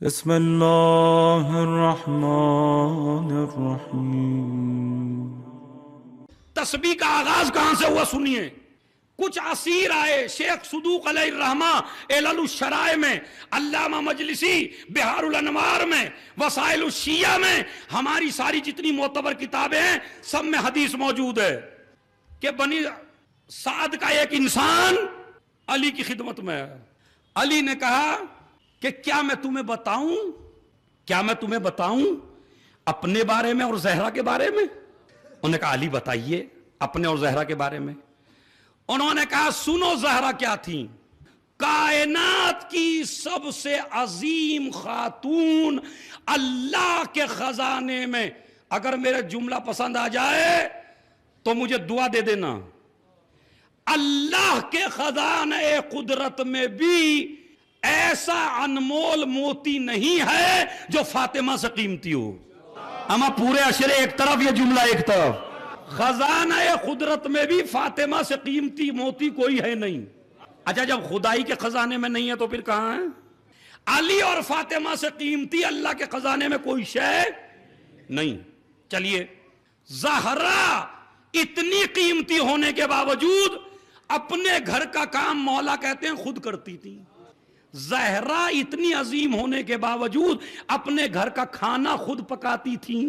بسم اللہ الرحمن الرحیم۔ تسبیح کا آغاز کہاں سے ہوا سنیے۔ کچھ اسیر آئے، شیخ صدوق علیہ الرحمہ علل الشرائع میں، علامہ مجلسی بہار الانوار میں، وسائل الشیعہ میں، ہماری ساری جتنی معتبر کتابیں ہیں سب میں حدیث موجود ہے کہ بنی سعد کا ایک انسان علی کی خدمت میں ہے۔ علی نے کہا کہ کیا میں تمہیں بتاؤں اپنے بارے میں اور زہرا کے بارے میں؟ انہوں نے کہا علی بتائیے اپنے اور زہرا کے بارے میں۔ انہوں نے کہا سنو زہرا کیا تھیں، کائنات کی سب سے عظیم خاتون، اللہ کے خزانے میں اگر میرے جملہ پسند آ جائے تو مجھے دعا دے دینا، اللہ کے خزانے قدرت میں بھی ایسا انمول موتی نہیں ہے جو فاطمہ سے قیمتی ہو۔ اما پورے اشرے ایک طرف، یہ جملہ ایک طرف، خزانہ قدرت میں بھی فاطمہ سے قیمتی موتی کوئی ہے نہیں۔ اچھا جب خدائی کے خزانے میں نہیں ہے تو پھر کہاں ہے؟ علی اور فاطمہ سے قیمتی اللہ کے خزانے میں کوئی شے نہیں۔ چلیے، زہرا اتنی قیمتی ہونے کے باوجود اپنے گھر کا کام مولا کہتے ہیں خود کرتی تھی۔ زہرا اتنی عظیم ہونے کے باوجود اپنے گھر کا کھانا خود پکاتی تھیں،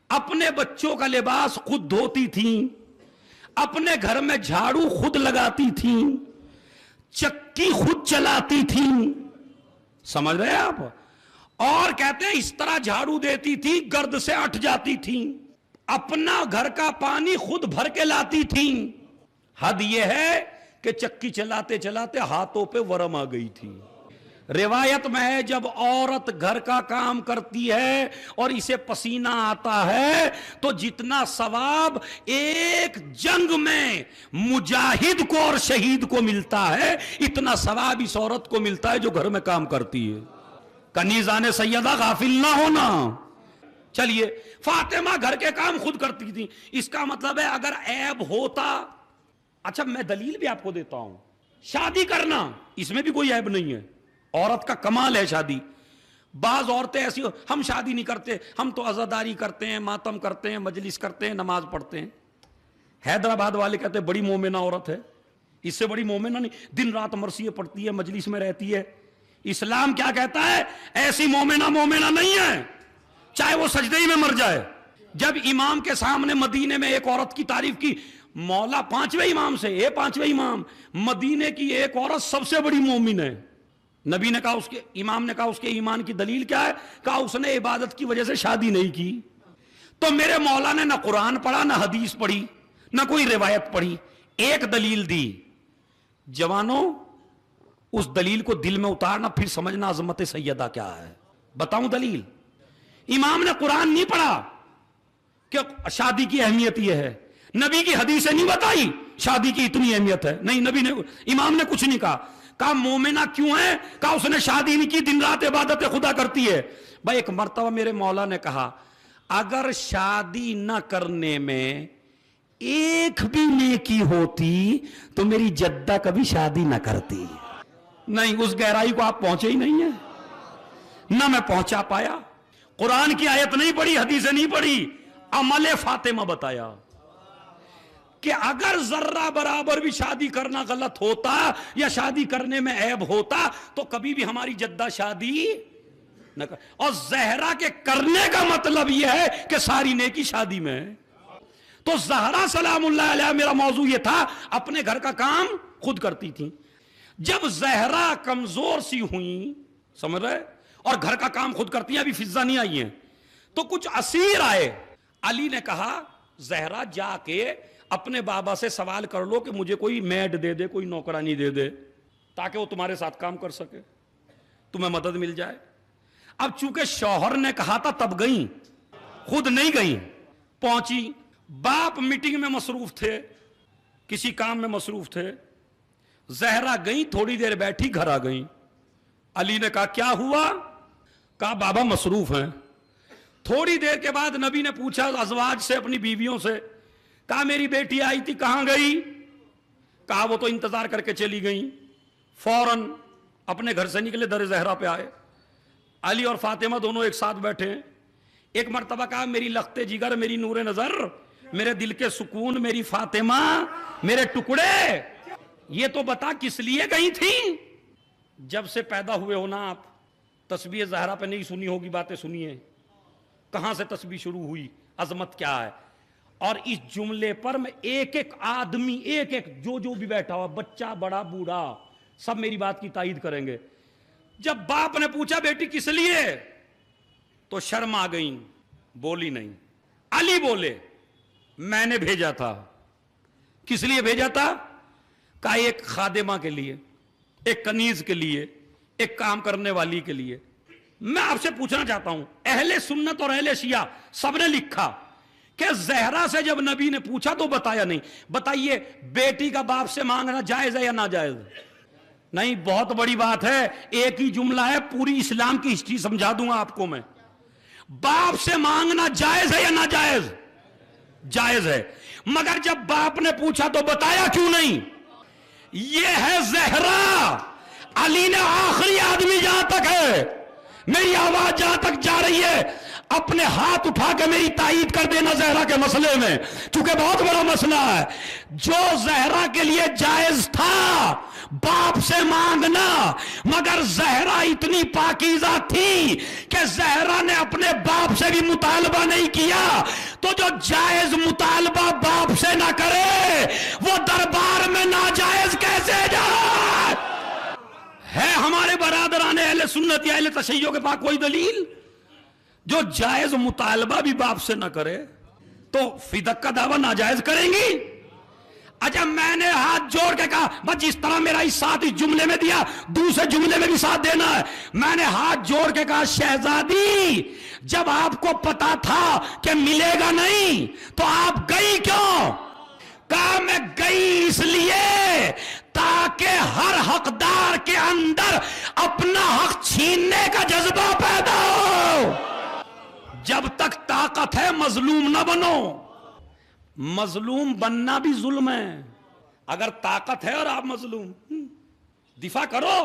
اپنے بچوں کا لباس خود دھوتی تھیں، اپنے گھر میں جھاڑو خود لگاتی تھیں، چکی خود چلاتی تھیں، سمجھ رہے ہیں آپ؟ اور کہتے ہیں اس طرح جھاڑو دیتی تھی گرد سے اٹھ جاتی تھیں، اپنا گھر کا پانی خود بھر کے لاتی تھیں۔ حد یہ ہے کہ چکی چلاتے چلاتے ہاتھوں پہ ورم آ گئی تھی۔ روایت میں ہے جب عورت گھر کا کام کرتی ہے اور اسے پسینہ آتا ہے تو جتنا ثواب ایک جنگ میں مجاہد کو اور شہید کو ملتا ہے اتنا ثواب اس عورت کو ملتا ہے جو گھر میں کام کرتی ہے۔ کنیزان سیدہ غافل نہ ہونا۔ چلیے، فاطمہ گھر کے کام خود کرتی تھی، اس کا مطلب ہے اگر عیب ہوتا، اچھا میں دلیل بھی آپ کو دیتا ہوں، شادی کرنا اس میں بھی کوئی عیب نہیں ہے، عورت کا کمال ہے شادی۔ بعض عورتیں ایسی ہم شادی نہیں کرتے، ہم تو عزاداری کرتے ہیں، ماتم کرتے ہیں، مجلس کرتے ہیں، نماز پڑھتے ہیں۔ حیدرآباد والے کہتے ہیں بڑی مومنہ عورت ہے، اس سے بڑی مومنہ نہیں، دن رات مرثیے پڑھتی ہے، مجلس میں رہتی ہے۔ اسلام کیا کہتا ہے؟ ایسی مومنہ نہیں ہے چاہے وہ سجدے ہی میں مر جائے۔ جب امام کے سامنے مدینے میں ایک عورت کی تعریف کی، مولا پانچویں امام سے، اے پانچویں امام، مدینے کی ایک عورت سب سے بڑی مومن ہے۔ نبی نے کہا امام نے کہا اس کے ایمان کی دلیل کیا ہے؟ کہا اس نے عبادت کی وجہ سے شادی نہیں کی۔ تو میرے مولا نے نہ قرآن پڑھا، نہ حدیث پڑھی، نہ کوئی روایت پڑھی، ایک دلیل دی۔ جوانوں، اس دلیل کو دل میں اتارنا، پھر سمجھنا عظمت سیدہ کیا ہے۔ بتاؤں دلیل؟ امام نے قرآن نہیں پڑھا کہ شادی کی اہمیت یہ ہے، نبی کی حدیثیں نہیں بتائی شادی کی اتنی اہمیت ہے، نہیں، امام نے کچھ نہیں کہا۔ کہا مومنہ کیوں ہے؟ کہا اس نے شادی نہیں کی، دن رات عبادت خدا کرتی ہے۔ بھائی ایک مرتبہ میرے مولا نے کہا اگر شادی نہ کرنے میں ایک بھی نیکی ہوتی تو میری جدہ کبھی شادی نہ کرتی۔ نہیں، اس گہرائی کو آپ پہنچے ہی نہیں ہیں، نہ میں پہنچا پایا۔ قرآن کی آیت نہیں پڑھی، حدیثیں نہیں پڑھی، عمل فاطمہ بتایا کہ اگر ذرہ برابر بھی شادی کرنا غلط ہوتا یا شادی کرنے میں عیب ہوتا تو کبھی بھی ہماری جدہ شادی نہ کر۔ اور زہرا کے کرنے کا مطلب یہ ہے کہ ساری نیکی شادی میں ہے۔ تو زہرا سلام اللہ علیہ، میرا موضوع یہ تھا، اپنے گھر کا کام خود کرتی تھی۔ جب زہرا کمزور سی ہوئیں، سمجھ رہے، اور گھر کا کام خود کرتی ہیں، ابھی فضا نہیں آئی ہیں، تو کچھ اسیر آئے۔ علی نے کہا زہرا جا کے اپنے بابا سے سوال کر لو کہ مجھے کوئی میڈ دے دے، کوئی نوکرانی دے دے، تاکہ وہ تمہارے ساتھ کام کر سکے، تمہیں مدد مل جائے۔ اب چونکہ شوہر نے کہا تھا تب گئیں، خود نہیں گئیں۔ پہنچی، باپ میٹنگ میں مصروف تھے، کسی کام میں مصروف تھے، زہرا گئیں، تھوڑی دیر بیٹھی، گھر آ گئیں۔ علی نے کہا کیا ہوا؟ کہا بابا مصروف ہیں۔ تھوڑی دیر کے بعد نبی نے پوچھا ازواج سے، اپنی بیویوں سے، کہا میری بیٹی آئی تھی، کہاں گئی؟ کہا وہ تو انتظار کر کے چلی گئیں۔ فوراً اپنے گھر سے نکلے، در زہرا پہ آئے۔ علی اور فاطمہ دونوں ایک ساتھ بیٹھے ہیں. ایک مرتبہ کہا میری لخت جگر، میری نور نظر، میرے دل کے سکون، میری فاطمہ، میرے ٹکڑے، یہ تو بتا کس لیے گئی تھی؟ جب سے پیدا ہوئے ہو نا آپ، تسبیح زہرا پہ نہیں سنی ہوگی، باتیں سنیے. کہاں سے تسبیح شروع ہوئی، عظمت کیا ہے. اور اس جملے پر میں ایک ایک آدمی، ایک ایک جو بھی بیٹھا ہوا، بچہ بڑا بوڑھا، سب میری بات کی تائید کریں گے. جب باپ نے پوچھا بیٹی کس لیے، تو شرم آ گئی، بولی نہیں. علی بولے میں نے بھیجا تھا. کس لیے بھیجا تھا؟ کہا ایک خادمہ کے لیے، ایک کنیز کے لیے، ایک کام کرنے والی کے لیے. میں آپ سے پوچھنا چاہتا ہوں، اہل سنت اور اہل شیعہ سب نے لکھا کہ زہرا سے جب نبی نے پوچھا تو بتایا نہیں. بتائیے بیٹی کا باپ سے مانگنا جائز ہے یا ناجائز؟ نہیں، بہت بڑی بات ہے. ایک ہی جملہ ہے، پوری اسلام کی ہسٹری سمجھا دوں گا آپ کو میں. باپ سے مانگنا جائز ہے یا ناجائز؟ جائز ہے. مگر جب باپ نے پوچھا تو بتایا کیوں نہیں؟ یہ ہے زہرا. علی نے آخری آدمی جہاں تک ہے، میری آواز جہاں تک جا رہی ہے، اپنے ہاتھ اٹھا کے میری تائید کر دینا زہرا کے مسئلے میں، چونکہ بہت بڑا مسئلہ ہے. جو زہرا کے لیے جائز تھا باپ سے مانگنا، مگر زہرا اتنی پاکیزہ تھی کہ زہرا نے اپنے باپ سے بھی مطالبہ نہیں کیا. تو جو جائز مطالبہ باپ سے نہ کرے وہ دربار میں ناجائز کیسے جائے؟ ہے ہمارے برادران اہل سنت یا اہل تشیع کے پاس کوئی دلیل؟ جو جائز مطالبہ بھی باپ سے نہ کرے تو فدق کا دعویٰ ناجائز کریں گی؟ اچھا میں نے ہاتھ جوڑ کے کہا بس جس طرح میرا اس ساتھ اس جملے میں دیا دوسرے جملے میں بھی ساتھ دینا ہے. میں نے ہاتھ جوڑ کے کہا شہزادی جب آپ کو پتا تھا کہ ملے گا نہیں تو آپ گئی کیوں؟ کہا میں گئی اس لیے تاکہ ہر حقدار کے اندر اپنا حق چھیننے کا جذبہ پیدا ہو. جب تک طاقت ہے مظلوم نہ بنو. مظلوم بننا بھی ظلم ہے. اگر طاقت ہے اور آپ مظلوم، دفاع کرو.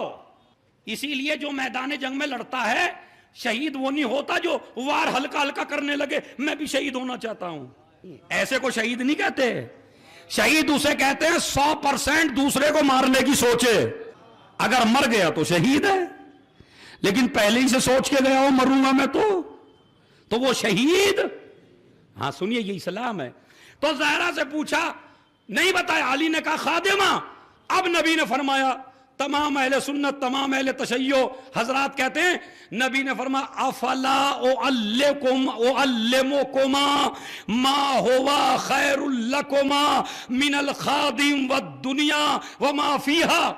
اسی لیے جو میدان جنگ میں لڑتا ہے شہید وہ نہیں ہوتا جو وار ہلکا ہلکا کرنے لگے میں بھی شہید ہونا چاہتا ہوں. ایسے کو شہید نہیں کہتے. شہید اسے کہتے ہیں 100% دوسرے کو مارنے کی سوچے. اگر مر گیا تو شہید ہے، لیکن پہلے ہی سے سوچ کے گیا ہو مروں گا میں تو وہ شہید. ہاں سنیے یہ اسلام ہے. تو زہرا سے پوچھا نہیں بتایا. علی نے کہا خادمہ. اب نبی نے فرمایا، تمام اہل سنت تمام اہل تشیع حضرات کہتے ہیں، نبی نے فرمایا افلا اعلمکما ما ہوا خیر لکما من الخادم والدنیا وما فیہا.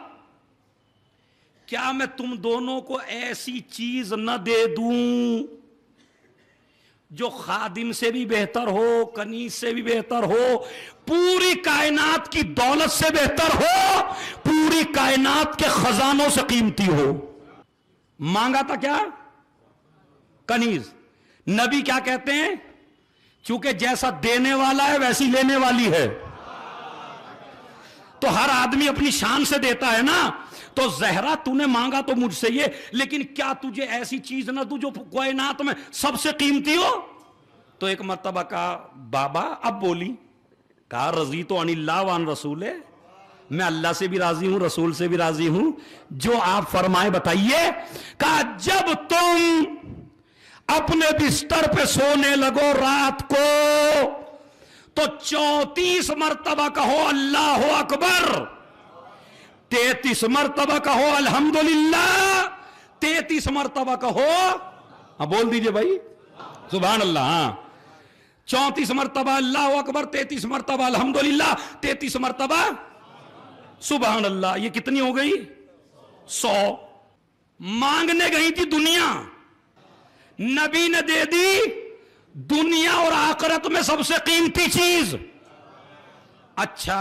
کیا میں تم دونوں کو ایسی چیز نہ دے دوں جو خادم سے بھی بہتر ہو، کنیز سے بھی بہتر ہو، پوری کائنات کی دولت سے بہتر ہو، پوری کائنات کے خزانوں سے قیمتی ہو. مانگا تھا کیا؟ کنیز. نبی کیا کہتے ہیں؟ چونکہ جیسا دینے والا ہے ویسی لینے والی ہے. تو ہر آدمی اپنی شان سے دیتا ہے نا. تو زہرا تو نے مانگا تو مجھ سے یہ، لیکن کیا تجھے ایسی چیز نہ دوں جو کائنات میں سب سے قیمتی ہو؟ تو ایک مرتبہ کہا بابا. اب بولی. کہا رضیت عن اللہ وعن رسول، میں اللہ سے بھی راضی ہوں رسول سے بھی راضی ہوں، جو آپ فرمائے بتائیے. کہا جب تم اپنے بستر پہ سونے لگو رات کو تو 34 مرتبہ کہو اللہ اکبر، 33 مرتبہ کہو الحمدللہ، 33 مرتبہ کہو، ہاں بول دیجئے بھائی سبحان اللہ. ہاں 34 مرتبہ اللہ اکبر، 33 مرتبہ الحمدللہ، 33 مرتبہ سبحان اللہ. یہ کتنی ہو گئی؟ 100. مانگنے گئی تھی دنیا، نبی نے دے دی دنیا اور آخرت میں سب سے قیمتی چیز. اچھا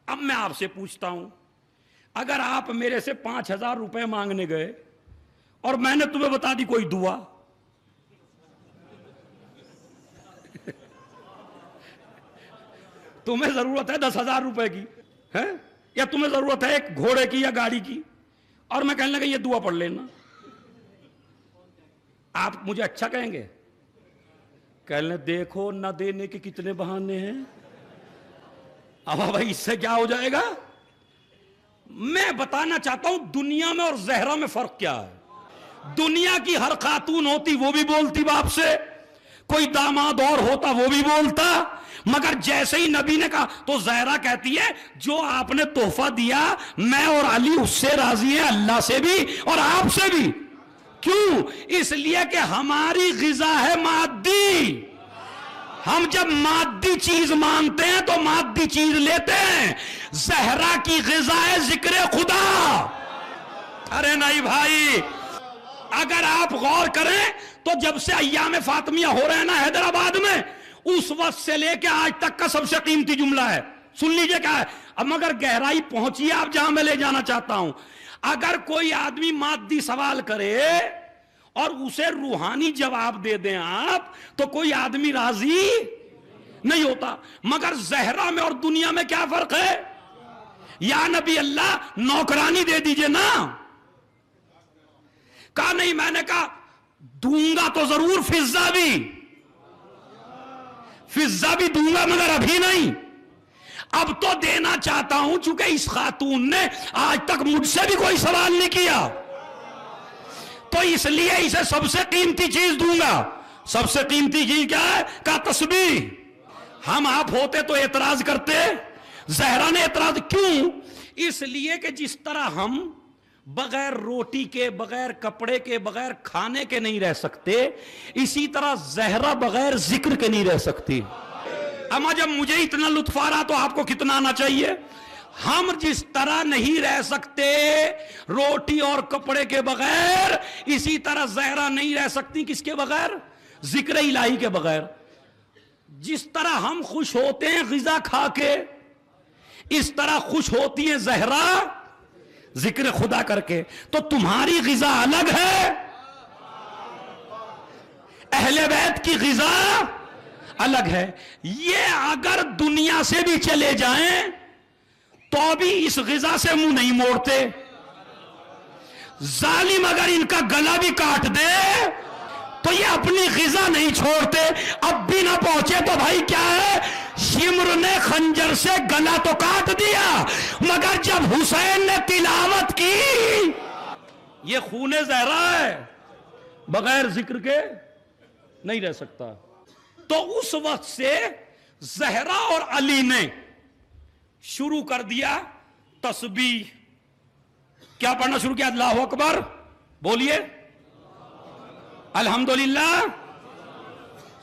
اب میں آپ سے پوچھتا ہوں، اگر آپ میرے سے 5000 روپے مانگنے گئے اور میں نے تمہیں بتا دی کوئی دعا، تمہیں ضرورت ہے 10,000 روپے کی ہے یا تمہیں ضرورت ہے ایک گھوڑے کی یا گاڑی کی، اور میں کہنے لگا یہ دعا پڑھ لینا، آپ مجھے اچھا کہیں گے؟ کہنے دیکھو نہ دینے کے کتنے بہانے ہیں. اب بھائی اس سے کیا ہو جائے گا؟ میں بتانا چاہتا ہوں دنیا میں اور زہرا میں فرق کیا ہے. دنیا کی ہر خاتون ہوتی وہ بھی بولتی باپ سے, کوئی داماد اور ہوتا وہ بھی بولتا, مگر جیسے ہی نبی نے کہا تو زہرا کہتی ہے جو آپ نے تحفہ دیا میں اور علی اس سے راضی ہیں, اللہ سے بھی اور آپ سے بھی. کیوں؟ اس لیے کہ ہماری غذا ہے مادی. ہم جب مادی چیز مانتے ہیں تو مادی چیز لیتے ہیں. زہرا کی غذا ہے ذکر خدا. ارے نہیں بھائی, اگر آپ غور کریں تو جب سے ایام فاطمیہ ہو رہے ہیں نا حیدرآباد میں, اس وقت سے لے کے آج تک کا سب سے قیمتی جملہ ہے. سن لیجئے کیا ہے. اب مگر گہرائی پہنچیے آپ جہاں میں لے جانا چاہتا ہوں. اگر کوئی آدمی مادی سوال کرے اور اسے روحانی جواب دے دیں آپ, تو کوئی آدمی راضی نہیں ہوتا. مگر زہرا میں اور دنیا میں کیا فرق ہے؟ یا نبی اللہ نوکرانی دے دیجئے نا. کہا نہیں, میں نے کہا دوں گا تو ضرور, فضہ بھی دوں گا مگر ابھی نہیں. اب تو دینا چاہتا ہوں چونکہ اس خاتون نے آج تک مجھ سے بھی کوئی سوال نہیں کیا, تو اس لیے اسے سب سے قیمتی چیز دوں گا. سب سے قیمتی چیز کیا ہے؟ کہا تسبیح. ہم آپ ہوتے تو اعتراض کرتے, زہرا نے اعتراض کیوں؟ اس لیے کہ جس طرح ہم بغیر روٹی کے, بغیر کپڑے کے, بغیر کھانے کے نہیں رہ سکتے, اسی طرح زہرا بغیر ذکر کے نہیں رہ سکتی. اما جب مجھے اتنا لطف آ رہا تو آپ کو کتنا آنا چاہیے. ہم جس طرح نہیں رہ سکتے روٹی اور کپڑے کے بغیر, اسی طرح زہرا نہیں رہ سکتی کس کے بغیر؟ ذکر الہی کے بغیر. جس طرح ہم خوش ہوتے ہیں غذا کھا کے, اس طرح خوش ہوتی ہیں زہرا ذکر خدا کر کے. تو تمہاری غذا الگ ہے, اہل بیت کی غذا الگ ہے. یہ اگر دنیا سے بھی چلے جائیں تو بھی اس غذا سے منہ نہیں موڑتے. ظالم اگر ان کا گلا بھی کاٹ دے تو یہ اپنی غذا نہیں چھوڑتے. اب بھی نہ پہنچے تو بھائی کیا ہے, شمر نے خنجر سے گلا تو کاٹ دیا, مگر جب حسین نے تلاوت کی, یہ خون زہرا ہے, بغیر ذکر کے نہیں رہ سکتا. تو اس وقت سے زہرا اور علی نے شروع کر دیا تسبیح. کیا پڑھنا شروع کیا؟ اللہ اکبر, بولیے الحمدللہ,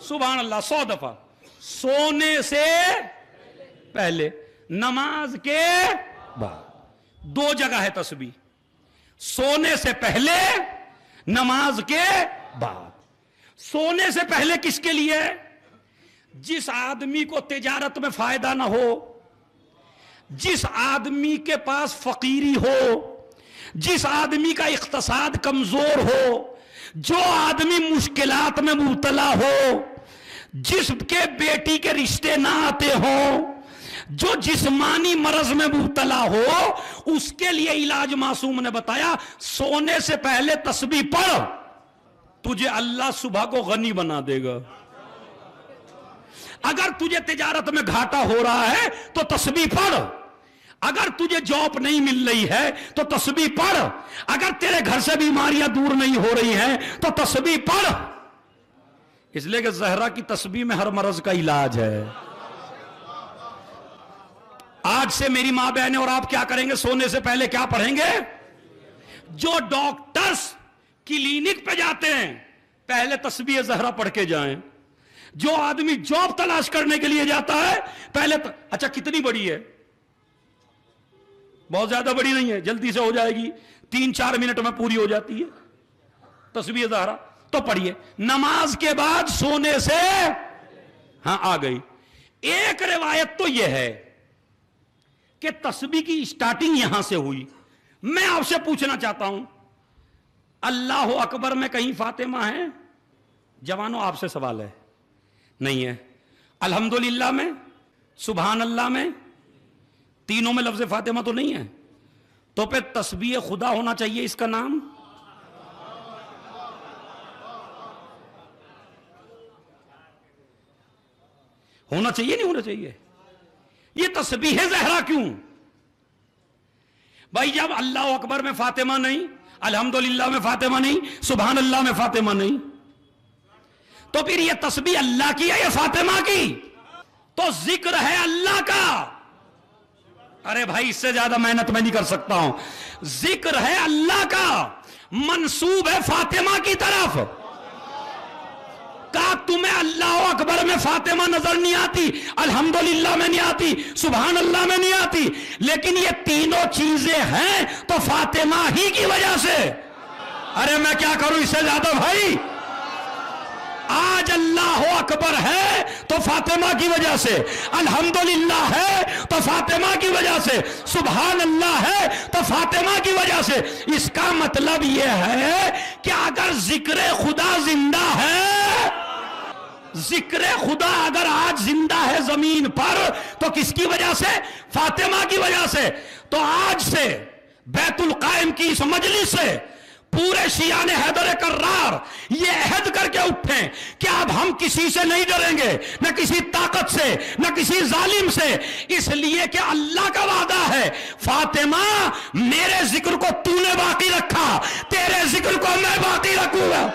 سبحان اللہ 100 دفعہ. سونے سے پہلے, نماز کے بعد. 2 جگہ ہے تسبیح, سونے سے پہلے, نماز کے بعد. سونے سے پہلے کس کے لیے؟ جس آدمی کو تجارت میں فائدہ نہ ہو, جس آدمی کے پاس فقیری ہو, جس آدمی کا اقتصاد کمزور ہو, جو آدمی مشکلات میں مبتلا ہو, جس کے بیٹی کے رشتے نہ آتے ہوں, جو جسمانی مرض میں مبتلا ہو, اس کے لیے علاج معصوم نے بتایا سونے سے پہلے تسبیح پڑھ, تجھے اللہ صبح کو غنی بنا دے گا. اگر تجھے تجارت میں گھاٹا ہو رہا ہے تو تسبیح پڑھ, اگر تجھے جاب نہیں مل رہی ہے تو تسبیح پڑھ, اگر تیرے گھر سے بیماریاں دور نہیں ہو رہی ہیں تو تسبیح پڑھ. اس لیے کہ زہرا کی تسبیح میں ہر مرض کا علاج ہے. آج سے میری ماں بہنیں اور آپ کیا کریں گے؟ سونے سے پہلے کیا پڑھیں گے؟ جو ڈاکٹرز کلینک پہ جاتے ہیں پہلے تسبیح زہرا پڑھ کے جائیں. جو آدمی جاب تلاش کرنے کے لیے جاتا ہے پہلے اچھا کتنی بڑی ہے؟ بہت زیادہ بڑی نہیں ہے, جلدی سے ہو جائے گی, 3-4 منٹ میں پوری ہو جاتی ہے تسبیح زہرا. تو پڑھیے نماز کے بعد سونے سے, ہاں آ گئی. ایک روایت تو یہ ہے کہ تسبیح کی سٹارٹنگ یہاں سے ہوئی. میں آپ سے پوچھنا چاہتا ہوں, اللہ اکبر میں کہیں فاطمہ ہے؟ جوانوں آپ سے سوال ہے, نہیں ہے. الحمدللہ میں, سبحان اللہ میں, تینوں میں لفظ فاطمہ تو نہیں ہے. تو پھر تسبیح خدا ہونا چاہیے اس کا نام. ہونا چاہیے نہیں ہونا چاہیے؟ یہ تسبیح زہرا کیوں بھائی؟ جب اللہ اکبر میں فاطمہ نہیں، الحمدللہ میں فاطمہ نہیں، سبحان اللہ میں فاطمہ نہیں، تو پھر یہ تسبیح اللہ کی ہے یا فاطمہ کی؟ تو ذکر ہے اللہ کا. ارے بھائی اس سے زیادہ محنت میں نہیں کر سکتا ہوں. ذکر ہے اللہ کا، منسوب ہے فاطمہ کی طرف. کہا تمہیں اللہ اکبر میں فاطمہ نظر نہیں آتی، الحمدللہ میں نہیں آتی، سبحان اللہ میں نہیں آتی، لیکن یہ تینوں چیزیں ہیں تو فاطمہ ہی کی وجہ سے. ارے میں کیا کروں اس سے زیادہ بھائی؟ آج اللہ اکبر ہے تو فاطمہ کی وجہ سے، الحمدللہ ہے تو فاطمہ کی وجہ سے، سبحان اللہ ہے تو فاطمہ کی وجہ سے. اس کا مطلب یہ ہے کہ اگر ذکر خدا زندہ ہے، ذکر خدا اگر آج زندہ ہے زمین پر، تو کس کی وجہ سے؟ فاطمہ کی وجہ سے. تو آج سے بیت القائم کی اس مجلس سے پورے شیعان حیدر کرار یہ عہد کر کے اٹھیں کہ اب ہم کسی سے نہیں ڈریں گے، نہ کسی طاقت سے، نہ کسی ظالم سے، اس لیے کہ اللہ کا وعدہ ہے فاطمہ میرے ذکر کو تو نے باقی رکھا، تیرے ذکر کو میں باقی رکھوں گا.